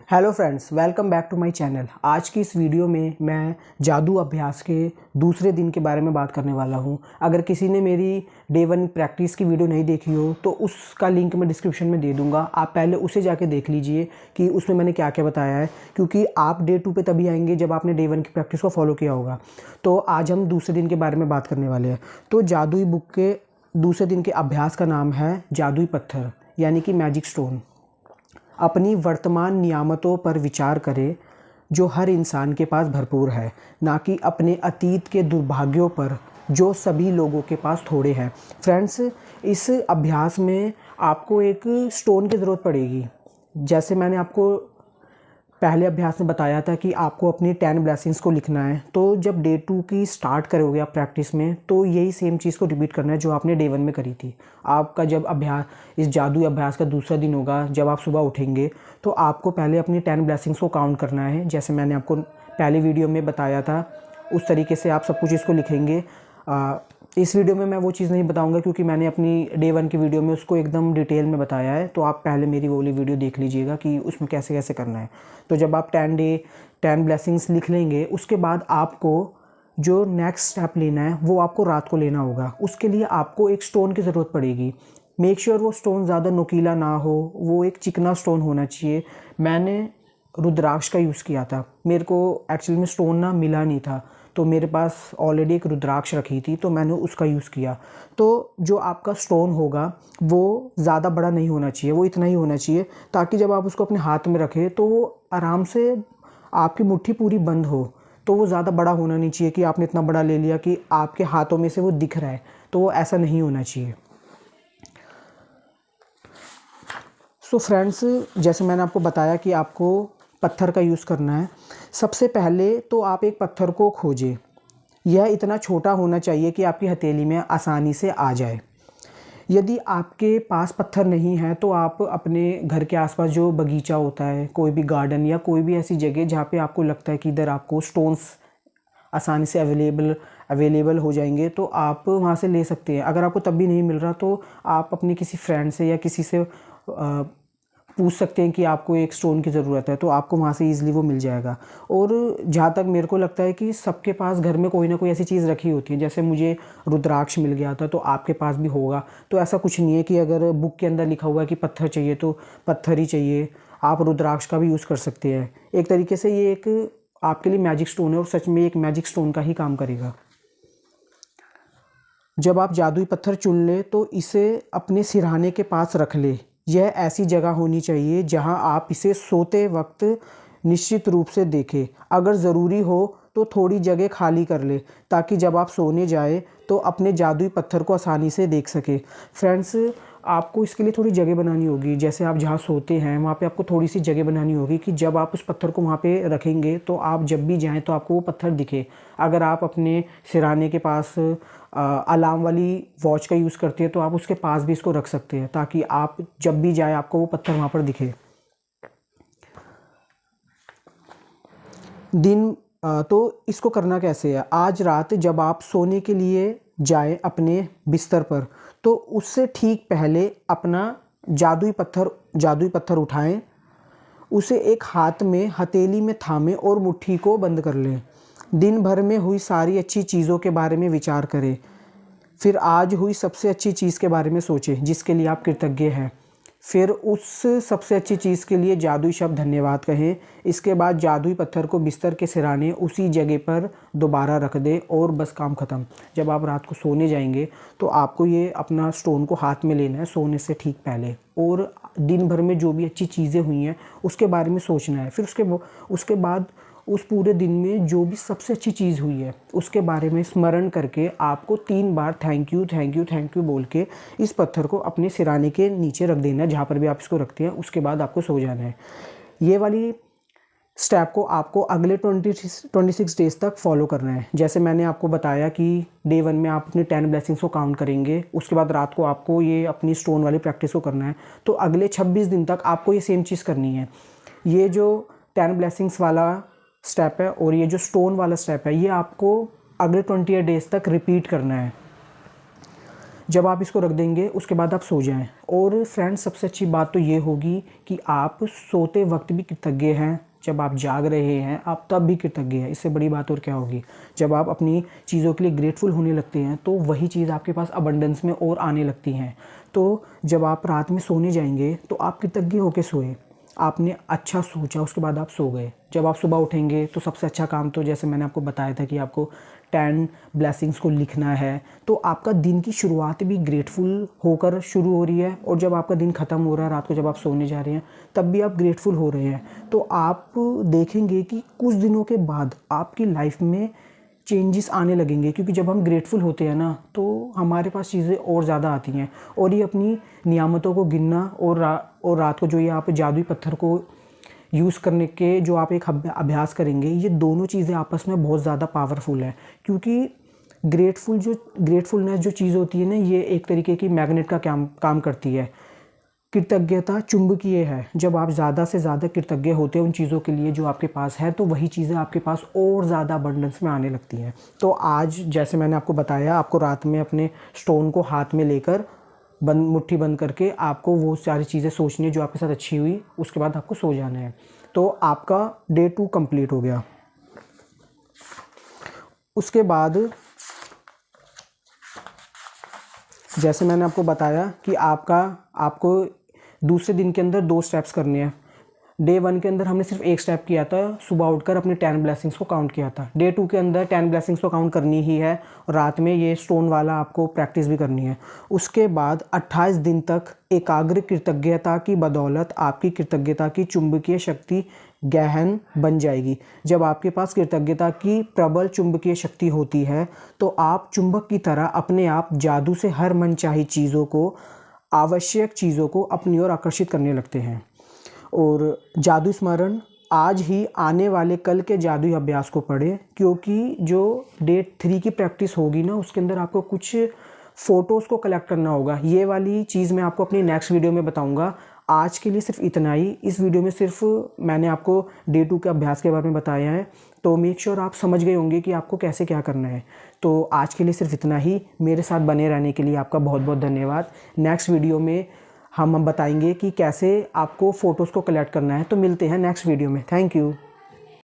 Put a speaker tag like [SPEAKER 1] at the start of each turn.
[SPEAKER 1] Hello friends, welcome back to my channel. आज की इस वीडियो में मैं जादू अभ्यास के दूसरे दिन के बारे में बात करने वाला हूं। अगर किसी ने मेरी डे 1 प्रैक्टिस की वीडियो नहीं देखी हो तो उसका लिंक मैं डिस्क्रिप्शन में दे दूंगा। आप पहले उसे जाके देख लीजिए कि उसमें मैंने क्या क्या बताया है, क्योंकि आप डे 2 पे तभी आएंगे जब आपने डे 1 की प्रैक्टिस को फॉलो किया होगा। तो आज हम दूसरे दिन के बारे में बात करने वाले हैं। तो जादुई बुक के दूसरे दिन के अभ्यास का नाम है जादुई पत्थर, यानी कि मैजिक स्टोन। अपनी वर्तमान नियामतों पर विचार करें जो हर इंसान के पास भरपूर है, ना कि अपने अतीत के दुर्भाग्यों पर जो सभी लोगों के पास थोड़े हैं। फ्रेंड्स, इस अभ्यास में आपको एक स्टोन की ज़रूरत पड़ेगी। जैसे मैंने आपको पहले अभ्यास में बताया था कि आपको अपनी 10 ब्लेसिंग्स को लिखना है। तो जब डे 2 की स्टार्ट करोगे आप प्रैक्टिस में, तो यही सेम चीज़ को रिपीट करना है जो आपने डे 1 में करी थी। आपका जब अभ्यास, इस जादुई अभ्यास का दूसरा दिन होगा, जब आप सुबह उठेंगे तो आपको पहले अपनी 10 ब्लेसिंग्स को काउंट करना है। जैसे मैंने आपको पहले वीडियो में बताया था, उस तरीके से आप सब कुछ इसको लिखेंगे। इस वीडियो में मैं वो चीज़ नहीं बताऊंगा क्योंकि मैंने अपनी डे 1 की वीडियो में उसको एकदम डिटेल में बताया है। तो आप पहले मेरी वो वाली वीडियो देख लीजिएगा कि उसमें कैसे कैसे करना है। तो जब आप 10 ब्लेसिंग्स लिख लेंगे, उसके बाद आपको जो नेक्स्ट स्टेप लेना है वो आपको रात को लेना होगा। उसके लिए आपको एक स्टोन की ज़रूरत पड़ेगी। मेक श्योर वो स्टोन ज़्यादा नुकीला ना हो, वो एक चिकना स्टोन होना चाहिए। मैंने रुद्राक्ष का यूज़ किया था। मेरे को एक्चुअली में स्टोन ना मिला नहीं था, तो मेरे पास ऑलरेडी एक रुद्राक्ष रखी थी, तो मैंने उसका यूज़ किया। तो जो आपका स्टोन होगा वो ज़्यादा बड़ा नहीं होना चाहिए, वो इतना ही होना चाहिए ताकि जब आप उसको अपने हाथ में रखें तो वो आराम से आपकी मुट्ठी पूरी बंद हो। तो वो ज़्यादा बड़ा होना नहीं चाहिए कि आपने इतना बड़ा ले लिया कि आपके हाथों में से वो दिख रहा है, तो वो ऐसा नहीं होना चाहिए। सो फ्रेंड्स, जैसे मैंने आपको बताया कि आपको पत्थर का यूज़ करना है। सबसे पहले तो आप एक पत्थर को खोजें। यह इतना छोटा होना चाहिए कि आपकी हथेली में आसानी से आ जाए। यदि आपके पास पत्थर नहीं है तो आप अपने घर के आसपास जो बगीचा होता है, कोई भी गार्डन या कोई भी ऐसी जगह जहाँ पे आपको लगता है कि इधर आपको स्टोन्स आसानी से अवेलेबल हो जाएंगे, तो आप वहाँ से ले सकते हैं। अगर आपको तब भी नहीं मिल रहा तो आप अपने किसी फ्रेंड से या किसी से पूछ सकते हैं कि आपको एक स्टोन की ज़रूरत है, तो आपको वहाँ से ईज़िली वो मिल जाएगा। और जहाँ तक मेरे को लगता है कि सबके पास घर में कोई ना कोई ऐसी चीज़ रखी होती है। जैसे मुझे रुद्राक्ष मिल गया था, तो आपके पास भी होगा। तो ऐसा कुछ नहीं है कि अगर बुक के अंदर लिखा हुआ है कि पत्थर चाहिए तो पत्थर ही चाहिए। आप रुद्राक्ष का भी यूज़ कर सकते हैं। एक तरीके से ये एक आपके लिए मैजिक स्टोन है और सच में एक मैजिक स्टोन का ही काम करेगा। जब आप जादुई पत्थर चुन ले तो इसे अपने सिरहाने के पास रख ले। यह ऐसी जगह होनी चाहिए जहां आप इसे सोते वक्त निश्चित रूप से देखें। अगर ज़रूरी हो तो थोड़ी जगह खाली कर ले ताकि जब आप सोने जाए तो अपने जादुई पत्थर को आसानी से देख सके। फ्रेंड्स, आपको इसके लिए थोड़ी जगह बनानी होगी। जैसे आप जहाँ सोते हैं वहाँ पे आपको थोड़ी सी जगह बनानी होगी कि जब आप उस पत्थर को वहाँ पे रखेंगे तो आप जब भी जाएं तो आपको वो पत्थर दिखे। अगर आप अपने सिरहाने के पास अलार्म वाली वॉच का यूज़ करते हैं तो आप उसके पास भी इसको रख सकते हैं ताकि आप जब भी जाए आपको वो पत्थर वहाँ पर दिखे। तो इसको करना कैसे है? आज रात जब आप सोने के लिए जाएं अपने बिस्तर पर, तो उससे ठीक पहले अपना जादुई पत्थर उठाएं, उसे एक हाथ में हथेली में थामें और मुट्ठी को बंद कर लें। दिन भर में हुई सारी अच्छी चीज़ों के बारे में विचार करें। फिर आज हुई सबसे अच्छी चीज़ के बारे में सोचें जिसके लिए आप कृतज्ञ हैं। फिर उस सबसे अच्छी चीज़ के लिए जादुई शब्द धन्यवाद कहें। इसके बाद जादुई पत्थर को बिस्तर के सिरहाने उसी जगह पर दोबारा रख दें और बस काम ख़त्म। जब आप रात को सोने जाएंगे तो आपको ये अपना स्टोन को हाथ में लेना है सोने से ठीक पहले, और दिन भर में जो भी अच्छी चीज़ें हुई हैं उसके बारे में सोचना है। फिर उसके बाद उस पूरे दिन में जो भी सबसे अच्छी चीज़ हुई है उसके बारे में स्मरण करके आपको 3 बार thank you thank you thank you बोल के इस पत्थर को अपने सिरहाने के नीचे रख देना है, जहाँ पर भी आप इसको रखते हैं। उसके बाद आपको सो जाना है। ये वाली स्टेप को आपको अगले 26 डेज़ तक फॉलो करना है। जैसे मैंने आपको बताया कि डे 1 में आप अपने 10 ब्लेसिंग्स को काउंट करेंगे, उसके बाद रात को आपको ये अपनी स्टोन वाली प्रैक्टिस को करना है। तो अगले 26 दिन तक आपको ये सेम चीज़ करनी है। ये जो 10 ब्लेसिंग्स वाला स्टेप है और ये जो स्टोन वाला स्टेप है, ये आपको अगले 28 डेज़ तक रिपीट करना है। जब आप इसको रख देंगे उसके बाद आप सो जाएं। और फ्रेंड्स, सबसे अच्छी बात तो ये होगी कि आप सोते वक्त भी कृतज्ञ हैं, जब आप जाग रहे हैं आप तब भी कृतज्ञ हैं। इससे बड़ी बात और क्या होगी। जब आप अपनी चीज़ों के लिए ग्रेटफुल होने लगते हैं तो वही चीज़ आपके पास अबंडेंस में और आने लगती हैं। तो जब आप रात में सोने जाएंगे तो आप कृतज्ञ होकर सोए, आपने अच्छा सोचा, उसके बाद आप सो गए। जब आप सुबह उठेंगे तो सबसे अच्छा काम तो जैसे मैंने आपको बताया था कि आपको 10 ब्लेसिंग्स को लिखना है। तो आपका दिन की शुरुआत भी ग्रेटफुल होकर शुरू हो रही है, और जब आपका दिन ख़त्म हो रहा है रात को जब आप सोने जा रहे हैं तब भी आप ग्रेटफुल हो रहे हैं। तो आप देखेंगे कि कुछ दिनों के बाद आपकी लाइफ में चेंजेस आने लगेंगे, क्योंकि जब हम ग्रेटफुल होते हैं ना तो हमारे पास चीज़ें और ज़्यादा आती हैं। और ये अपनी नियामतों को गिनना और रात को जो ये आप जादुई पत्थर को यूज़ करने के जो आप एक अभ्यास करेंगे, ये दोनों चीज़ें आपस में बहुत ज़्यादा पावरफुल है। क्योंकि ग्रेटफुलनेस जो चीज़ होती है ना, ये एक तरीके की मैग्नेट का काम करती है। कृतज्ञता चुंबकीय है। जब आप ज़्यादा से ज़्यादा कृतज्ञ होते हैं उन चीज़ों के लिए जो आपके पास है, तो वही चीज़ें आपके पास और ज़्यादा अबंडेंस में आने लगती हैं। तो आज जैसे मैंने आपको बताया, आपको रात में अपने स्टोन को हाथ में लेकर मुट्ठी बंद करके आपको वो सारी चीज़ें सोचनी है जो आपके साथ अच्छी हुई, उसके बाद आपको सो जाना है। तो आपका डे 2 कंप्लीट हो गया। उसके बाद जैसे मैंने आपको बताया कि आपको दूसरे दिन के अंदर 2 स्टेप्स करने हैं। डे 1 के अंदर हमने सिर्फ एक स्टेप किया था, सुबह उठकर अपनी 10 ब्लेसिंग्स को काउंट किया था। डे 2 के अंदर 10 ब्लेसिंग्स को काउंट करनी ही है, और रात में ये स्टोन वाला आपको प्रैक्टिस भी करनी है। उसके बाद 28 दिन तक एकाग्र कृतज्ञता की बदौलत आपकी कृतज्ञता की चुंबकीय शक्ति गहन बन जाएगी। जब आपके पास कृतज्ञता की प्रबल चुंबकीय शक्ति होती है तो आप चुंबक की तरह अपने आप जादू से हर मनचाही चीज़ों को, आवश्यक चीज़ों को अपनी ओर आकर्षित करने लगते हैं। और जादू स्मरण, आज ही आने वाले कल के जादुई अभ्यास को पढ़ें, क्योंकि जो डे 3 की प्रैक्टिस होगी ना, उसके अंदर आपको कुछ फ़ोटोज़ को कलेक्ट करना होगा। ये वाली चीज़ मैं आपको अपनी नेक्स्ट वीडियो में बताऊंगा। आज के लिए सिर्फ इतना ही। इस वीडियो में सिर्फ मैंने आपको डे 2 के अभ्यास के बारे में बताया है, तो मेक श्योर आप समझ गए होंगे कि आपको कैसे क्या करना है। तो आज के लिए सिर्फ इतना ही। मेरे साथ बने रहने के लिए आपका बहुत बहुत धन्यवाद। नेक्स्ट वीडियो में हम बताएंगे कि कैसे आपको फ़ोटोज़ को कलेक्ट करना है। तो मिलते हैं नेक्स्ट वीडियो में। Thank you.